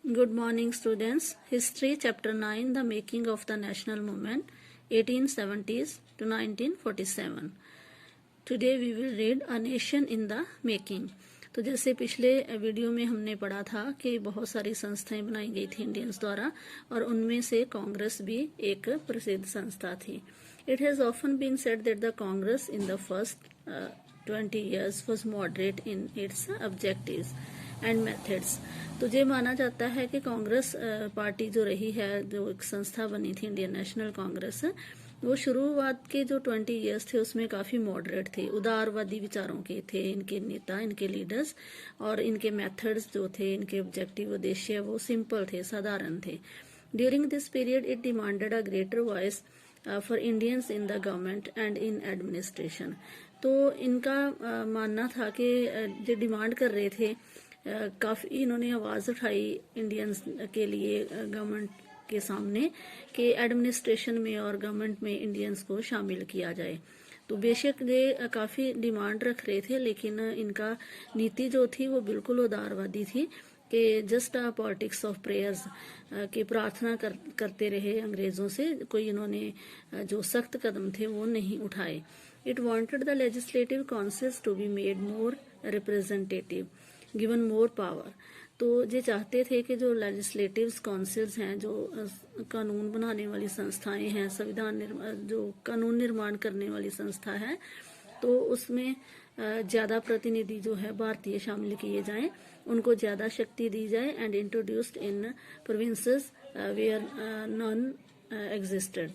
Good morning, students. History, Chapter 9, The Making of the National Movement, 1870s to 1947. Today we will read A Nation in the Making. तो जैसे पिछले video में हमने पढ़ा था कि बहुत सारी संस्थाएं बनाई गई थी इंडियंस द्वारा और उनमें से कांग्रेस भी एक प्रसिद्ध संस्था थी. It has often been said that the Congress in the first 20 years was moderate in its objectives and methods. तो ये माना जाता है कि कांग्रेस पार्टी जो रही है, जो एक संस्था बनी थी इंडियन नेशनल कांग्रेस, वो शुरुआत के जो 20 इयर्स थे उसमें काफी मॉडरेट थे, उदारवादी विचारों के थे इनके नेता, इनके लीडर्स, और इनके मेथड्स जो थे, इनके ऑब्जेक्टिव उद्देश्य वो सिंपल थे, साधारण थे. During this period it demanded a greater voice for Indians in the government and in administration. तो इनका मानना था कि जो डिमांड कर रहे थे, काफ़ी इन्होंने आवाज़ उठाई इंडियंस के लिए गवर्नमेंट के सामने कि एडमिनिस्ट्रेशन में और गवर्नमेंट में इंडियंस को शामिल किया जाए. तो बेशक ये काफ़ी डिमांड रख रहे थे, लेकिन इनका नीति जो थी वो बिल्कुल उदारवादी थी कि just a politics of prayers, कि प्रार्थना करते रहे अंग्रेज़ों से, कोई इन्होंने जो सख्त कदम थे वो नहीं उठाए. It wanted the legislative councils to be made more representative, given more power. तो ये चाहते थे कि जो लेजिस्लेटिव काउंसिल्स हैं, जो कानून बनाने वाली संस्थाएं हैं, संविधान जो कानून निर्माण करने वाली संस्था है, तो उसमें ज़्यादा प्रतिनिधि जो है भारतीय शामिल किए जाएं, उनको ज़्यादा शक्ति दी जाए. And introduced in provinces where none existed.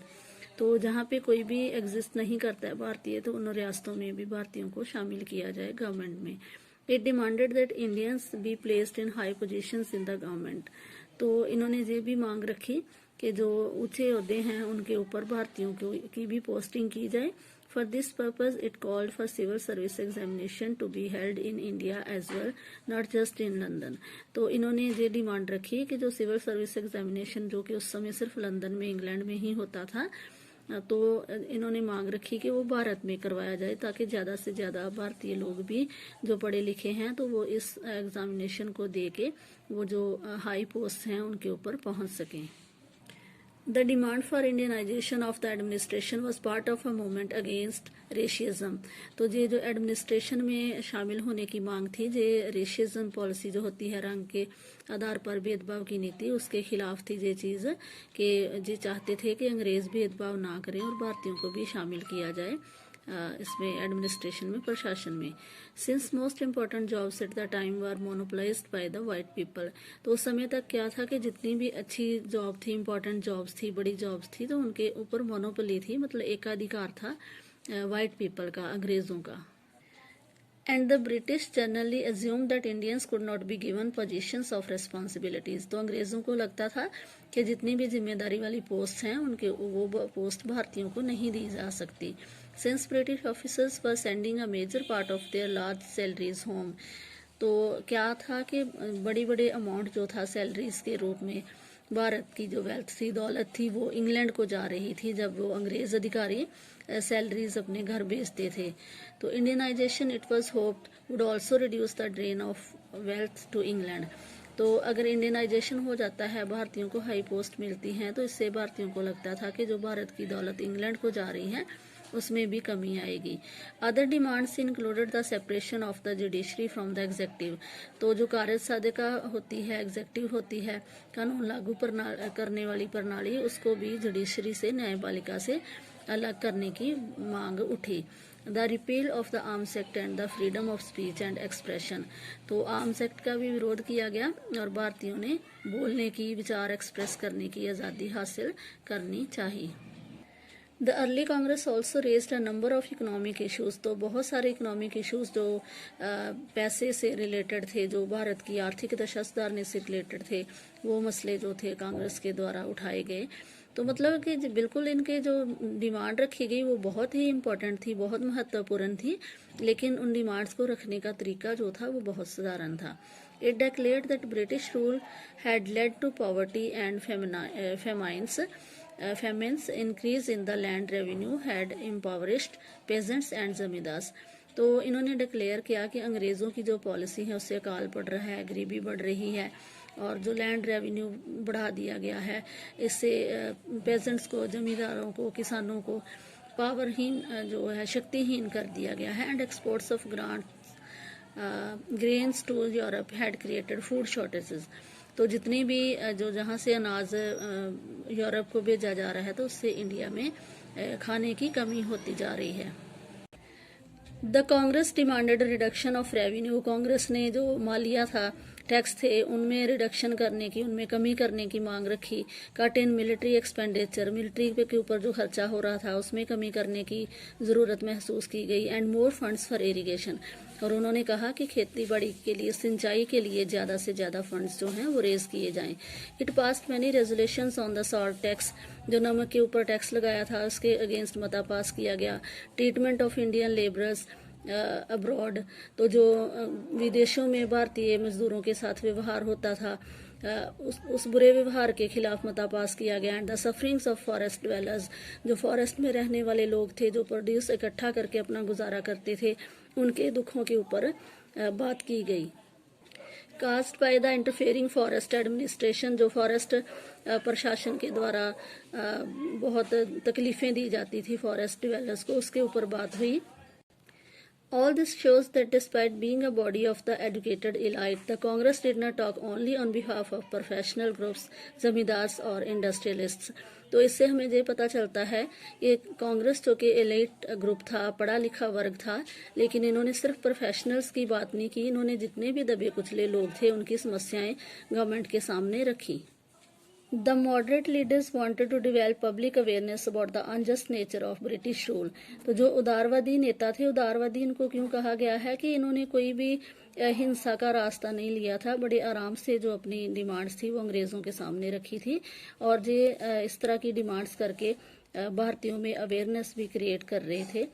तो जहाँ पे कोई भी एग्जिस्ट नहीं करता है भारतीय, तो उन रियासतों में भी भारतीयों को शामिल किया जाए गवर्नमेंट में. It demanded that Indians be placed in high positions in the government. तो इन्होंने ये भी मांग रखी कि जो ऊंचे ओहदे हैं उनके ऊपर भारतीयों की भी पोस्टिंग की जाए. For this purpose, it called for civil service examination to be held in India as well, not just in London. तो इन्होंने ये डिमांड रखी कि जो सिविल सर्विस एग्जामिनेशन, जो कि उस समय सिर्फ लंदन में, इंग्लैंड में ही होता था, तो इन्होंने मांग रखी कि वो भारत में करवाया जाए, ताकि ज़्यादा से ज़्यादा भारतीय लोग भी जो पढ़े लिखे हैं तो वो इस एग्जामिनेशन को दे के वो जो हाई पोस्ट हैं उनके ऊपर पहुंच सकें. The demand for Indianisation of the administration was part of a movement against racism. तो ये जो एडमिनिस्ट्रेशन में शामिल होने की मांग थी, ये रेशिज्म पॉलिसी जो होती है, रंग के आधार पर भेदभाव की नीति, उसके खिलाफ थी ये चीज़, कि ये चाहते थे कि अंग्रेज भेदभाव ना करें और भारतीयों को भी शामिल किया जाए इसमें, एडमिनिस्ट्रेशन में, प्रशासन में. Since most important jobs at the time were monopolised by the white people. तो उस समय तक क्या था कि जितनी भी अच्छी जॉब थी, इम्पोर्टेंट जॉब्स थी, बड़ी जॉब्स थी, तो उनके ऊपर मोनोपोली थी, मतलब एकाधिकार था वाइट पीपल का, अंग्रेजों का. And the British generally assumed that Indians could not be given positions of responsibilities. तो अंग्रेजों को लगता था कि जितनी भी जिम्मेदारी वाली पोस्ट हैं उनके वो पोस्ट भारतीयों को नहीं दी जा सकती. Since British officers were sending a major part of their large salaries home. तो क्या था कि बड़ी बड़े अमाउंट जो था सैलरीज के रूप में, भारत की जो वेल्थ थी, दौलत थी, वो इंग्लैंड को जा रही थी जब वो अंग्रेज अधिकारी सैलरीज अपने घर भेजते थे. तो Indianisation, it was hoped, would also reduce the drain of wealth to England. तो अगर इंडियनाइजेशन हो जाता है, भारतीयों को हाई पोस्ट मिलती हैं, तो इससे भारतीयों को लगता था कि जो भारत की दौलत इंग्लैंड को जा रही है उसमें भी कमी आएगी. Other demands included the separation of the judiciary from the adjective. तो जो कार्यसाधिका होती है, एग्जेक्टिव होती है, कानून लागू करने वाली प्रणाली, उसको भी जुडिशरी से, न्यायपालिका से अलग करने की मांग उठी. The repeal of the arms act and the freedom of speech and expression. तो आर्म्स एक्ट का भी विरोध किया गया और भारतीयों ने बोलने की, विचार एक्सप्रेस करने की आज़ादी हासिल करनी चाहिए. The early Congress also raised a number of economic issues. तो बहुत सारे इकोनॉमिक इशूज़ जो पैसे से रिलेटेड थे, जो भारत की आर्थिक दशा सुधारने से रिलेटेड थे, वो मसले जो थे कांग्रेस के द्वारा उठाए गए. तो मतलब कि बिल्कुल इनके जो डिमांड रखी गई वो बहुत ही इम्पोर्टेंट थी, बहुत महत्वपूर्ण थी, लेकिन उन डिमांड्स को रखने का तरीका जो था वो बहुत साधारण था. It declared that British rule had led to poverty and famines, increase in the land revenue had impoverished peasants and zamindars. तो इन्होंने डिक्लेयर किया कि अंग्रेज़ों की जो पॉलिसी है उससे अकाल पड़ रहा है, गरीबी बढ़ रही है और जो लैंड रेवेन्यू बढ़ा दिया गया है, इससे पेजेंट्स को, जमींदारों को, किसानों को पावरहीन जो है शक्तिहीन कर दिया गया है। And exports of grains to Europe had created food shortages. तो जितनी भी जो जहाँ से अनाज यूरोप को भेजा जा रहा है, तो उससे इंडिया में खाने की कमी होती जा रही है। The Congress demanded reduction of revenue. Congress ने जो मालिया था, टैक्स थे, उनमें रिडक्शन करने की, उनमें कमी करने की मांग रखी। Cut in military expenditure, military के ऊपर जो खर्चा हो रहा था उसमें कमी करने की ज़रूरत महसूस की गई। And more funds for irrigation, और उन्होंने कहा कि खेती बाड़ी के लिए, सिंचाई के लिए ज़्यादा से ज़्यादा फंड्स जो हैं वो रेज किए जाएं। It pass many resolutions on the salt tax, जो नमक के ऊपर टैक्स लगाया था उसके अगेंस्ट मता पास किया गया। Treatment of Indian labourers abroad, तो जो विदेशों में भारतीय मजदूरों के साथ व्यवहार होता था, उस बुरे व्यवहार के खिलाफ मता पास किया गया। And the sufferings of forest dwellers, जो फॉरेस्ट में रहने वाले लोग थे, जो प्रोड्यूस इकट्ठा करके अपना गुजारा करते थे, उनके दुखों के ऊपर बात की गई। Caused by the interfering forest administration, जो फॉरेस्ट प्रशासन के द्वारा बहुत तकलीफें दी जाती थी फॉरेस्ट डिवेलपर्स को, उसके ऊपर बात हुई। All this shows that despite being a body of the educated elite, the Congress did not talk only on behalf of professional groups, zamindars और इंडस्ट्रियलिस्ट्स। तो इससे हमें ये पता चलता है कि कांग्रेस जो कि एलिट ग्रुप था, पढ़ा लिखा वर्ग था, लेकिन इन्होंने सिर्फ प्रोफेशनल्स की बात नहीं की, इन्होंने जितने भी दबे कुचले लोग थे उनकी समस्याएं गवर्नमेंट के सामने रखी। The moderate leaders wanted to develop public awareness about the unjust nature of British rule। तो जो उदारवादी नेता थे, उदारवादी इनको क्यों कहा गया है कि इन्होंने कोई भी हिंसा का रास्ता नहीं लिया था, बड़े आराम से जो अपनी डिमांड्स थी वो अंग्रेज़ों के सामने रखी थी, और ये इस तरह की डिमांड्स करके भारतीयों में अवेयरनेस भी क्रिएट कर रहे थे।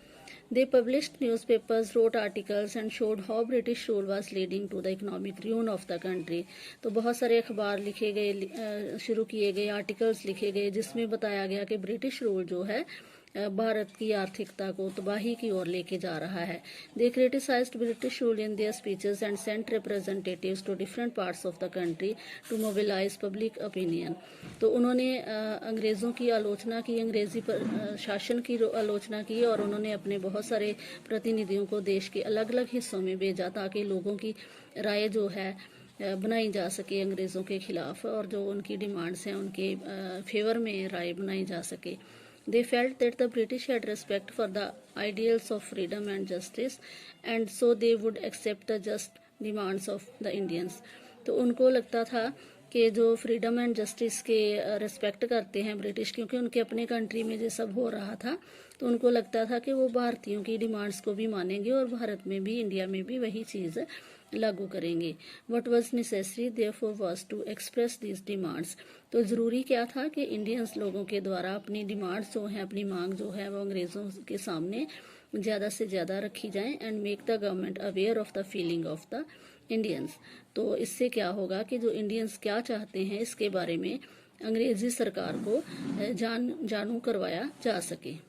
They published newspapers, wrote articles and showed how British rule was leading to the economic ruin of the country। तो बहुत सारे अखबार लिखे गए, शुरू किए गए, आर्टिकल्स लिखे गए, जिसमें बताया गया कि ब्रिटिश रूल जो है भारत की आर्थिकता को तबाही की ओर लेके जा रहा है। They criticised British rule in their speeches and sent representatives to different parts of the country to mobilise public opinion. तो उन्होंने अंग्रेज़ों की आलोचना की, अंग्रेजी शासन की आलोचना की, और उन्होंने अपने बहुत सारे प्रतिनिधियों को देश के अलग अलग हिस्सों में भेजा ताकि लोगों की राय जो है बनाई जा सके अंग्रेज़ों के खिलाफ, और जो उनकी डिमांड्स हैं उनके फेवर में राय बनाई जा सके। They felt that the British had respect for the ideals of freedom and justice, and so they would accept the just demands of the Indians। तो उनको लगता था कि जो फ्रीडम एंड जस्टिस के रिस्पेक्ट करते हैं ब्रिटिश, क्योंकि उनके अपने कंट्री में ये सब हो रहा था, तो उनको लगता था कि वो भारतीयों की डिमांड्स को भी मानेंगे और भारत में भी, इंडिया में भी वही चीज़ लागू करेंगे। What was necessary therefore was to express these demands. तो ज़रूरी क्या था कि इंडियंस लोगों के द्वारा अपनी डिमांड्स जो हैं, अपनी मांग जो है, वो अंग्रेज़ों के सामने ज़्यादा से ज़्यादा रखी जाएं। And make the government aware of the feeling of the Indians. तो इससे क्या होगा कि जो इंडियंस क्या चाहते हैं इसके बारे में अंग्रेज़ी सरकार को जानू करवाया जा सके।